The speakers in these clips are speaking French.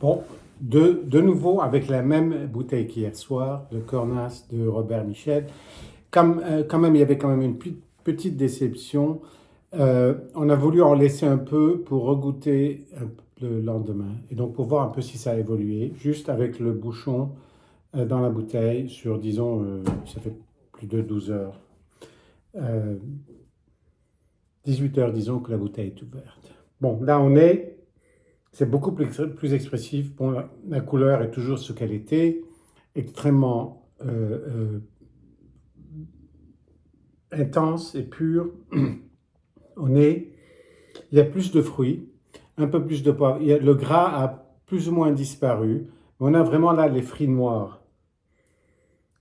Bon, de nouveau avec la même bouteille qu'hier soir, le Cornas de Robert Michel. Quand même, il y avait quand même une petite déception. On a voulu en laisser un peu pour regoûter le lendemain et donc pour voir un peu si ça a évolué, juste avec le bouchon dans la bouteille sur, disons, ça fait plus de 12 heures, 18 heures, disons, que la bouteille est ouverte. Bon, là c'est beaucoup plus expressif. Bon, la couleur est toujours ce qu'elle était, extrêmement intense et pure. Il y a plus de fruits, un peu plus de poivre. Le gras a plus ou moins disparu. On a vraiment là les fruits noirs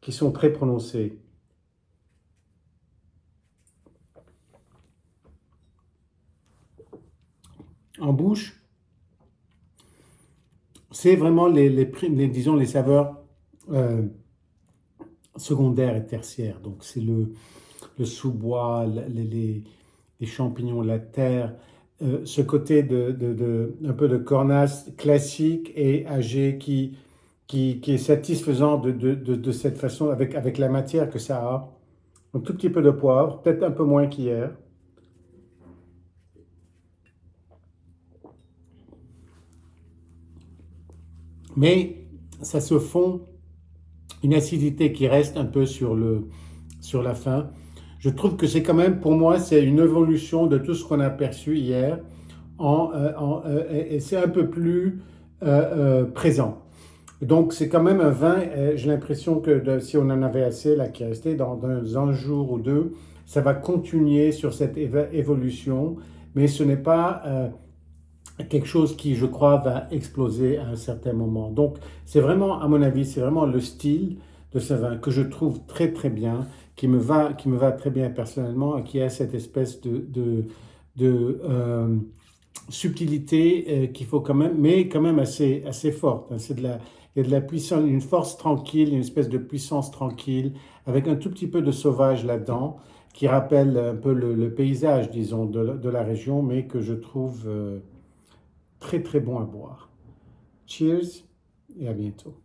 qui sont très prononcés. En bouche, c'est vraiment disons, les saveurs euh, secondaires et tertiaires. Donc c'est le sous-bois, les champignons, la terre, ce côté un peu de cornasse classique et âgé qui est satisfaisant de cette façon, avec la matière que ça a. Un tout petit peu de poivre, peut-être un peu moins qu'hier. Mais ça se fond, une acidité qui reste un peu sur la fin. Je trouve que c'est quand même, pour moi, c'est une évolution de tout ce qu'on a perçu hier. Et c'est un peu plus présent. Donc c'est quand même un vin, j'ai l'impression que si on en avait assez, là, qui est resté dans un jour ou deux, ça va continuer sur cette évolution, mais ce n'est pas quelque chose qui, je crois, va exploser à un certain moment. Donc c'est vraiment, à mon avis, c'est vraiment le style de ce vin que je trouve très très bien, qui me va très bien personnellement et qui a cette espèce de subtilité qu'il faut quand même, mais quand même assez forte. Hein. Il y a de la puissance, une force tranquille, une espèce de puissance tranquille, avec un tout petit peu de sauvage là-dedans, qui rappelle un peu le paysage, disons, de la région, mais que je trouve très très bon à boire. Cheers et à bientôt.